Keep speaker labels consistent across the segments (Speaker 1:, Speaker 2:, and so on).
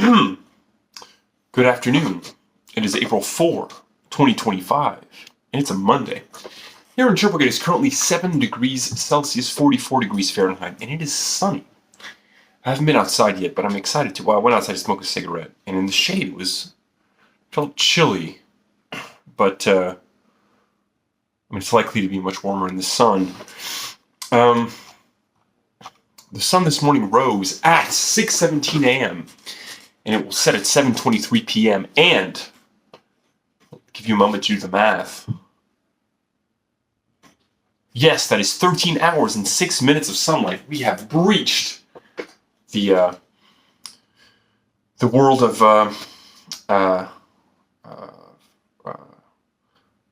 Speaker 1: Good afternoon. It is April 4, 2025, and it's a Monday. Here in Sherbrooke, it is currently 7 degrees Celsius, 44 degrees Fahrenheit, and it is sunny. I haven't been outside yet, but I'm excited to. Well, I went outside to smoke a cigarette, and in the shade it felt chilly, but it's likely to be much warmer in the sun. The sun this morning rose at 6:17 a.m. and it will set at 7:23 p.m. And I'll give you a moment to do the math. Yes, that is 13 hours and 6 minutes of sunlight. We have breached the world of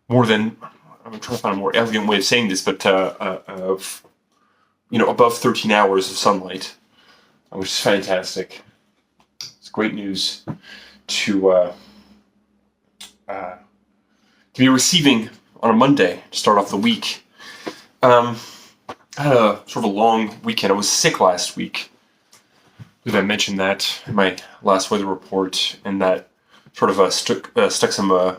Speaker 1: more than. I'm trying to find a more elegant way of saying this, but above 13 hours of sunlight, which is fantastic. It's great news to be receiving on a Monday to start off the week. I had a sort of a long weekend. I was sick last week. I believe I mentioned that in my last weather report, and that sort of stuck some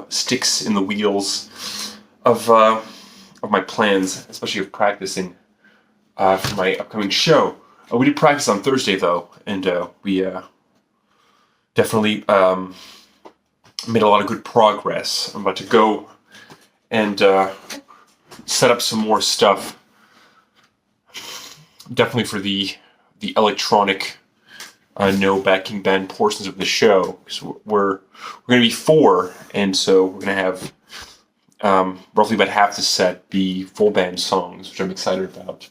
Speaker 1: sticks in the wheels of my plans, especially of practicing for my upcoming show. We did practice on Thursday though, and we definitely made a lot of good progress. I'm about to go and set up some more stuff, definitely for the electronic no backing band portions of the show. So we're going to be 4, and so we're going to have roughly about half the set be full band songs, which I'm excited about.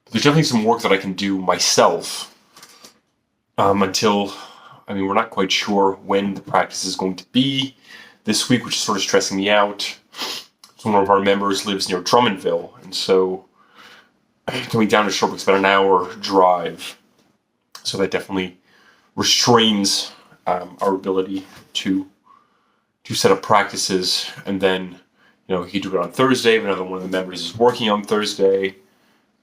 Speaker 1: But there's definitely some work that I can do myself until, we're not quite sure when the practice is going to be this week, which is sort of stressing me out. So one of our members lives near Drummondville, and so coming down to Sherbrooke is about an hour drive. So that definitely restrains our ability to set up practices, and then he could do it on Thursday, but another one of the members is working on Thursday.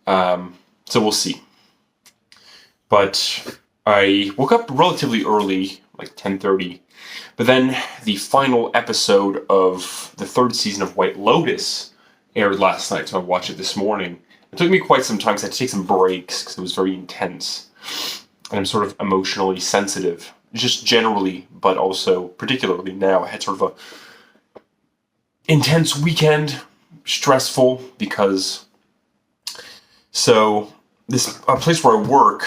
Speaker 1: So we'll see. But I woke up relatively early, like 10:30. But then the final episode of the 3rd season of White Lotus aired last night, so I watched it this morning. It took me quite some time because I had to take some breaks because it was very intense. And I'm sort of emotionally sensitive, just generally, but also particularly now. I had sort of a intense weekend, stressful, because this place where I work,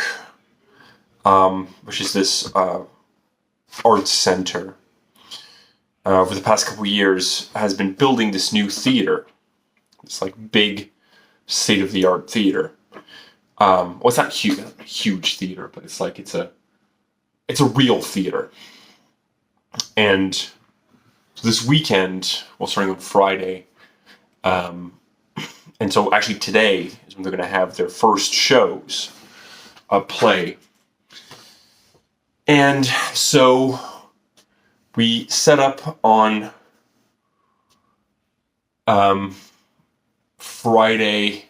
Speaker 1: which is this arts center, over the past couple of years has been building this new theater. It's like big state-of-the-art theater. Well, it's not huge theater, but it's a real theater. And so this weekend, starting on Friday, and so actually today is when they're going to have their first shows, play. And so we set up on Friday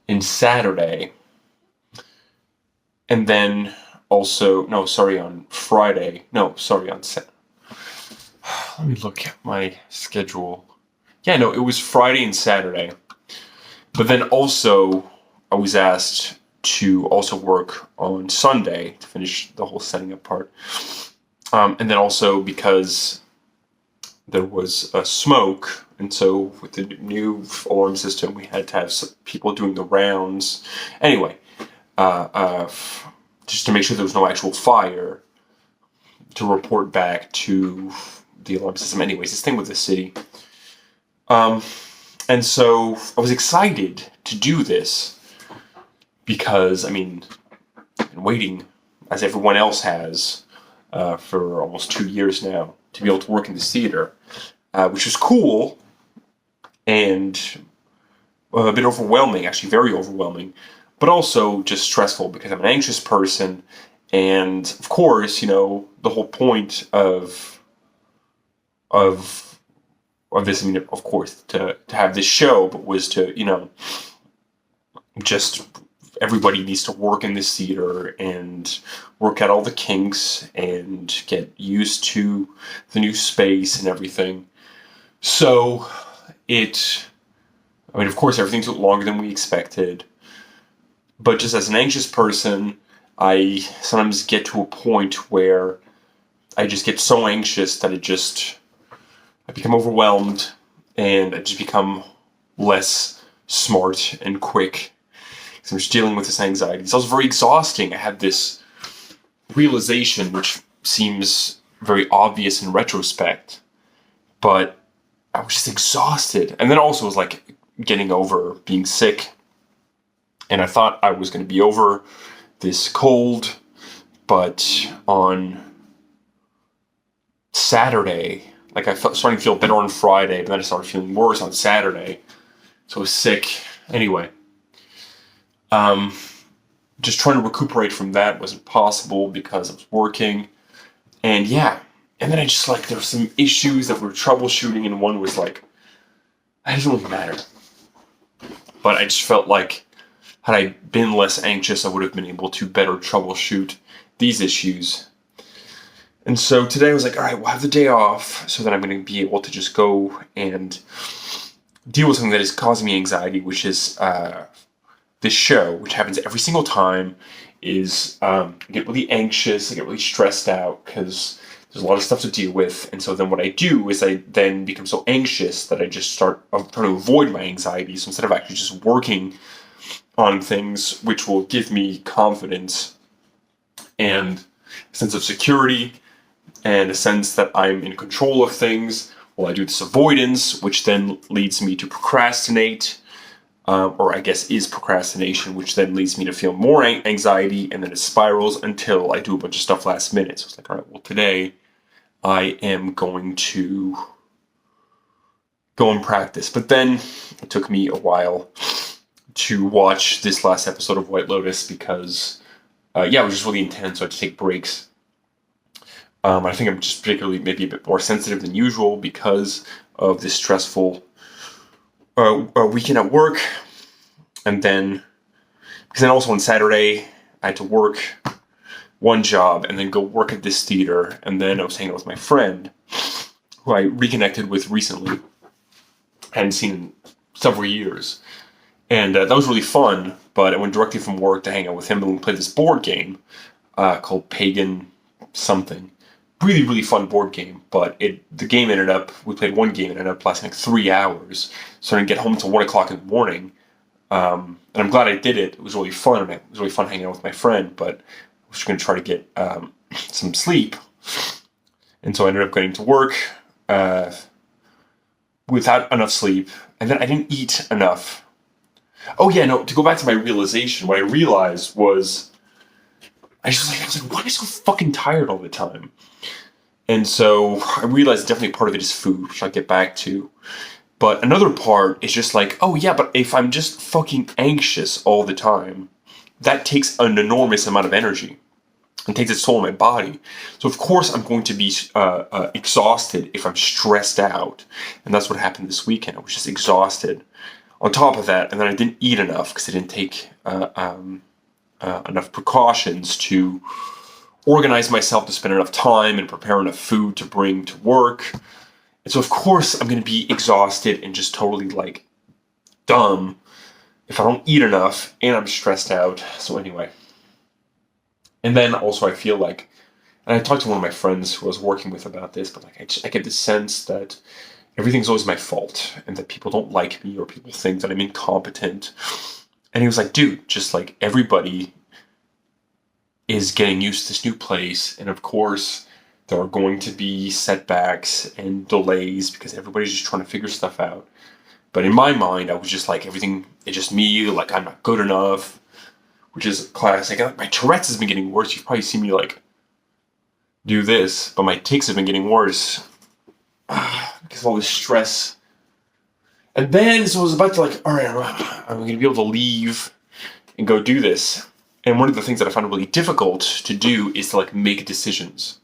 Speaker 1: and Saturday, and then also, on Friday, on Saturday. Let me look at my schedule. Yeah, no, it was Friday and Saturday. But then also, I was asked to also work on Sunday to finish the whole setting up part. And then also because there was a smoke, and so with the new alarm system, we had to have some people doing the rounds. Anyway, just to make sure there was no actual fire, to report back to the alarm system. Anyways, this thing with the city. And so I was excited to do this because, I've been waiting, as everyone else has, for almost 2 years now, to be able to work in this theater, which was cool and a bit overwhelming, actually very overwhelming, but also just stressful because I'm an anxious person. And of course, the whole point of this, of course, to have this show, but was to, just everybody needs to work in this theater and work out all the kinks and get used to the new space and everything. So of course, everything took longer than we expected. But just as an anxious person, I sometimes get to a point where I just get so anxious that I become overwhelmed and I just become less smart and quick. Because I'm just dealing with this anxiety. It's also very exhausting. I had this realization, which seems very obvious in retrospect, but I was just exhausted. And then also was like getting over being sick. And I thought I was going to be over this cold, but on Saturday, like I felt starting to feel better on Friday, but then I started feeling worse on Saturday. So I was sick. Anyway, just trying to recuperate from that wasn't possible because I was working. And yeah, and then I just like, there were some issues that were troubleshooting, and one was like, it doesn't really matter. But I just felt like, had I been less anxious, I would have been able to better troubleshoot these issues. And so today I was like, all right, we'll have the day off so that I'm going to be able to just go and deal with something that is causing me anxiety, which is this show, which happens every single time, is I get really anxious, I get really stressed out because there's a lot of stuff to deal with. And so then what I do is I then become so anxious that I just start trying to avoid my anxiety. So instead of actually just working on things which will give me confidence and a sense of security and a sense that I'm in control of things, well, I do this avoidance, which then leads me to procrastinate, or I guess is procrastination, which then leads me to feel more anxiety, and then it spirals until I do a bunch of stuff last minute. So it's like, all right, well, today I am going to go and practice. But then it took me a while to watch this last episode of White Lotus because, it was just really intense, so I had to take breaks. I think I'm just particularly maybe a bit more sensitive than usual because of this stressful weekend at work. And then, because then also on Saturday, I had to work one job and then go work at this theater. And then I was hanging out with my friend, who I reconnected with recently. I hadn't seen in several years. And that was really fun, but I went directly from work to hang out with him and we played this board game called Pagan something. Really, really fun board game, but the game ended up, we played one game and ended up lasting like 3 hours. So I didn't get home until 1 o'clock in the morning. And I'm glad I did it. It was really fun, and it was really fun hanging out with my friend, but I was going to try to get some sleep. And so I ended up getting to work without enough sleep, and then I didn't eat enough. Oh yeah, no, to go back to my realization, what I realized was, I was like, why am I so fucking tired all the time? And so I realized definitely part of it is food, which I'll get back to. But another part is just like, oh yeah, but if I'm just fucking anxious all the time, that takes an enormous amount of energy. It takes its toll on my body. So of course I'm going to be exhausted if I'm stressed out. And that's what happened this weekend. I was just exhausted. On top of that, and then I didn't eat enough because I didn't take enough precautions to organize myself to spend enough time and prepare enough food to bring to work. And so of course I'm going to be exhausted and just totally like dumb if I don't eat enough and I'm stressed out. So anyway. And then also I feel like, and I talked to one of my friends who I was working with about this, but like I get this sense that everything's always my fault and that people don't like me or people think that I'm incompetent. And he was like, dude, just like everybody is getting used to this new place. And of course, there are going to be setbacks and delays because everybody's just trying to figure stuff out. But in my mind, I was just like, everything is just me, like I'm not good enough, which is classic. Like, my Tourette's has been getting worse. You've probably seen me like do this, but my tics have been getting worse because of all this stress. And then, so I was about to like, all right, I'm going to be able to leave and go do this. And one of the things that I found really difficult to do is to like make decisions.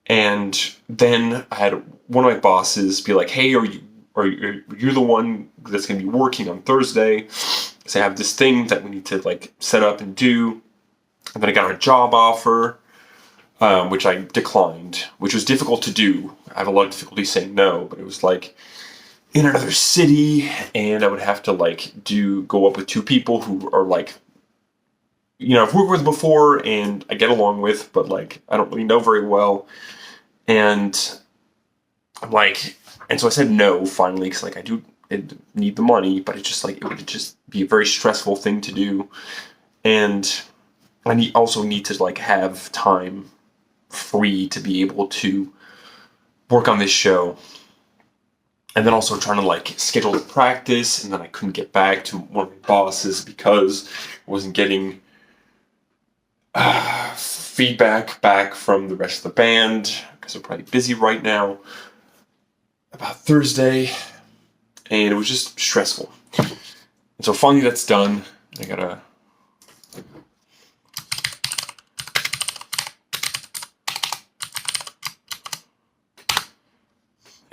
Speaker 1: And then I had one of my bosses be like, hey, are you the one that's going to be working on Thursday? because I have this thing that we need to like set up and do. And then I got a job offer, which I declined, which was difficult to do. I have a lot of difficulty saying no, but it was like in another city, and I would have to like go up with two people who are like, I've worked with before and I get along with, but like I don't really know very well. And I'm like, and so I said no finally, because like I do need the money, but it's just like it would just be a very stressful thing to do, and I also need to like have time free to be able to work on this show. And then also trying to like schedule the practice, and then I couldn't get back to one of my bosses because I wasn't getting feedback back from the rest of the band, because they're probably busy right now about Thursday, and it was just stressful. And so finally that's done. I gotta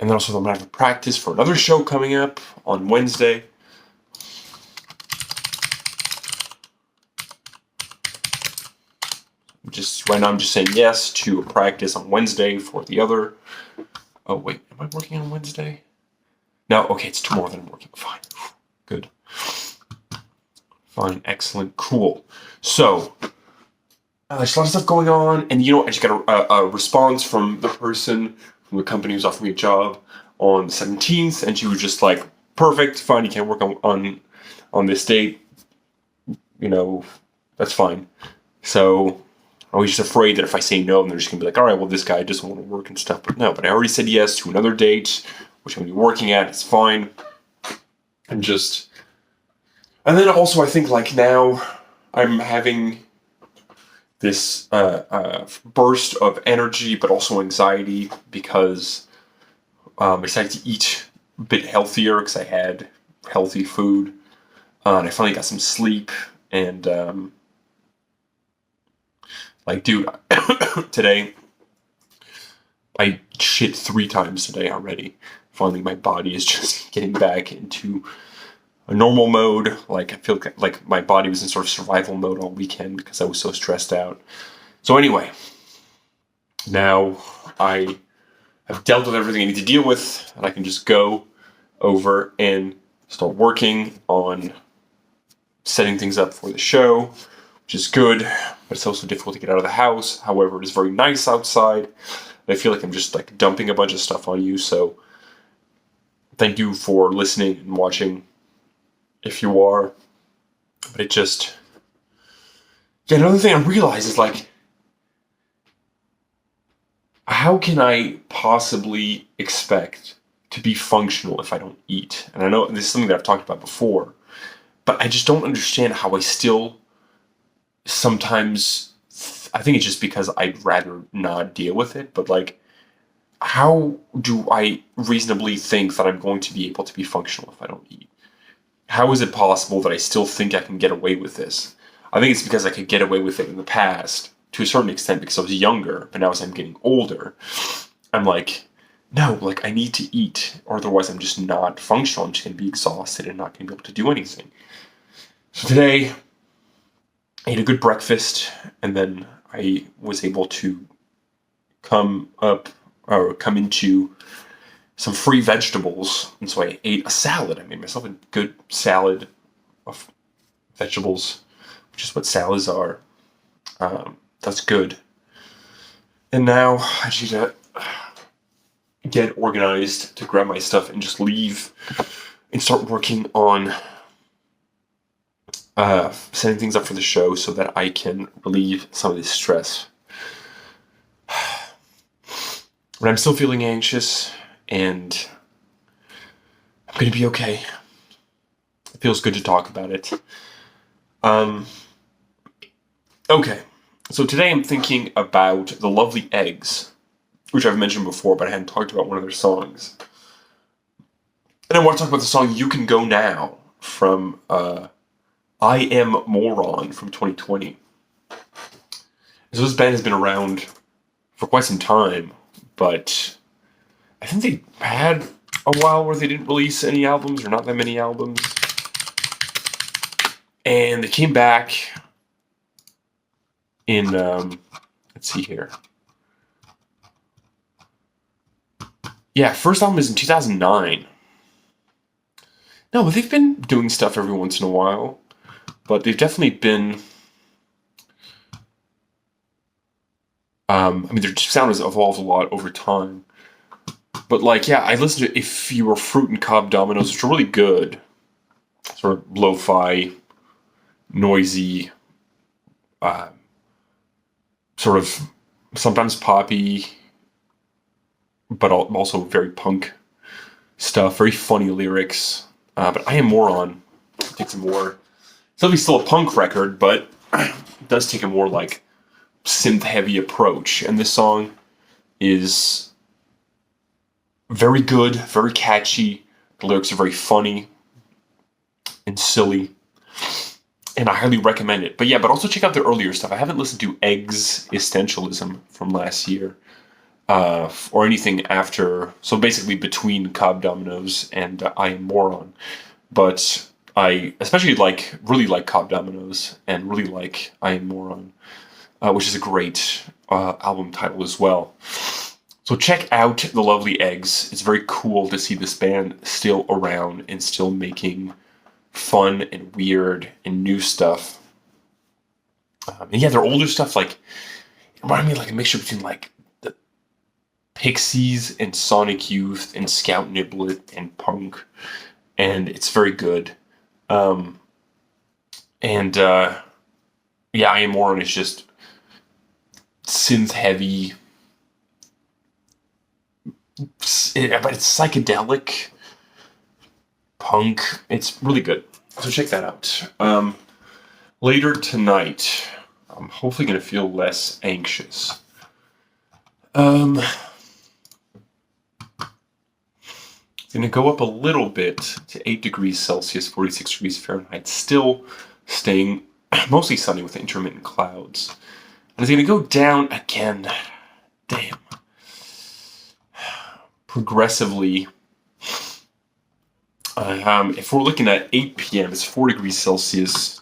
Speaker 1: And then also I'm going to have a practice for another show coming up on Wednesday. Right now I'm just saying yes to a practice on Wednesday for the other. Oh wait, am I working on Wednesday? No, okay, it's tomorrow that I'm working. Fine. Good. Fine, excellent, cool. So, there's a lot of stuff going on, and I just got a response from the person from the company who's offering me a job on the 17th, and she was just like, perfect, fine, you can't work on this date, that's fine. So I was just afraid that if I say no, then they're just gonna be like, all right, well, this guy doesn't want to work and stuff. But no, I already said yes to another date, which I'm gonna be working at. It's fine. And then also I think like now I'm having this burst of energy, but also anxiety, because I decided to eat a bit healthier because I had healthy food, and I finally got some sleep. And dude, today I shit 3 times today already. Finally, my body is just getting back into a normal mode. Like, I feel like my body was in sort of survival mode all weekend because I was so stressed out. So anyway, now I have dealt with everything I need to deal with, and I can just go over and start working on setting things up for the show, which is good, but it's also difficult to get out of the house. However, it is very nice outside, and I feel like I'm just like dumping a bunch of stuff on you, so thank you for listening and watching, if you are. But it just... Yeah, another thing I realized is like, how can I possibly expect to be functional if I don't eat? And I know this is something that I've talked about before, but I just don't understand how I still sometimes... I think it's just because I'd rather not deal with it, but like, how do I reasonably think that I'm going to be able to be functional if I don't eat? How is it possible that I still think I can get away with this? I think it's because I could get away with it in the past, to a certain extent, because I was younger, but now as I'm getting older, I'm like, no, like I need to eat, or otherwise I'm just not functional. I'm just going to be exhausted and not going to be able to do anything. So today, I ate a good breakfast, and then I was able to come into some free vegetables, and so I ate a salad. I made myself a good salad of vegetables, which is what salads are. That's good. And now I just need to get organized to grab my stuff and just leave and start working on setting things up for the show so that I can relieve some of this stress. But I'm still feeling anxious, and I'm going to be okay. It feels good to talk about it. Okay, so today I'm thinking about The Lovely Eggs, which I've mentioned before, but I hadn't talked about one of their songs. And I want to talk about the song You Can Go Now from I Am Moron from 2020. So this band has been around for quite some time, but I think they had a while where they didn't release any albums, or not that many albums. And they came back in, let's see here. Yeah, first album is in 2009. No, but they've been doing stuff every once in a while. But they've definitely been... I mean, their sound has evolved a lot over time. But, like, yeah, I listened to If You Were Fruit and Cobb Dominoes, which are really good. Sort of lo-fi, noisy, sort of sometimes poppy, but also very punk stuff. Very funny lyrics. But I Am Moron takes a more... It's obviously still a punk record, but it does take a more, like, synth-heavy approach. And this song is very good, very catchy. The lyrics are very funny and silly. And I highly recommend it. But yeah, but also check out their earlier stuff. I haven't listened to Eggs Essentialism from last year. Or anything after... So basically between Cobb Dominoes and I Am Moron. But I especially really like Cobb Dominoes and really like I Am Moron. Which is a great album title as well. So check out The Lovely Eggs. It's very cool to see this band still around and still making fun and weird and new stuff. And yeah, their older stuff, like, it reminded me of like a mixture between like the Pixies and Sonic Youth and Scout Niblet and punk. And it's very good. Yeah, I Am Moron is just synth heavy, but it's psychedelic punk. It's really good, so check that out. Later tonight, I'm hopefully going to feel less anxious. It's going to go up a little bit to 8 degrees Celsius, 46 degrees Fahrenheit, still staying mostly sunny with intermittent clouds. And it's going to go down again, damn, progressively. If we're looking at 8 p.m., it's 4 degrees Celsius,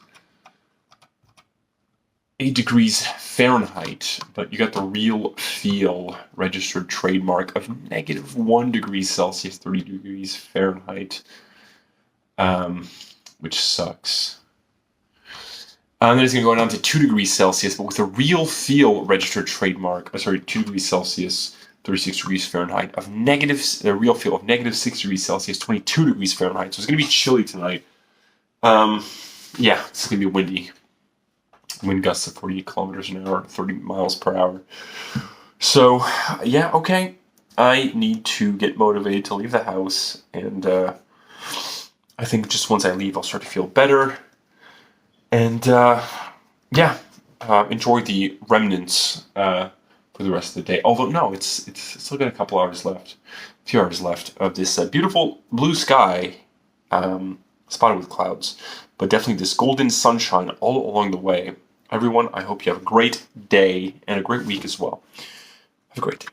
Speaker 1: 8 degrees Fahrenheit, but you got the Real Feel registered trademark of -1 degree Celsius, 30 degrees Fahrenheit, which sucks. And then it's going to go down to 2 degrees Celsius, but with a Real Feel registered trademark, 2 degrees Celsius, 36 degrees Fahrenheit, the Real Feel of -6 degrees Celsius, 22 degrees Fahrenheit. So it's going to be chilly tonight. Yeah, it's going to be windy. Wind gusts of 48 kilometers an hour, 30 miles per hour. So, yeah, okay. I need to get motivated to leave the house, and I think just once I leave, I'll start to feel better. And yeah, enjoy the remnants for the rest of the day. Although no, it's still got a few hours left of this beautiful blue sky, spotted with clouds, but definitely this golden sunshine all along the way. Everyone, I hope you have a great day and a great week as well. Have a great day.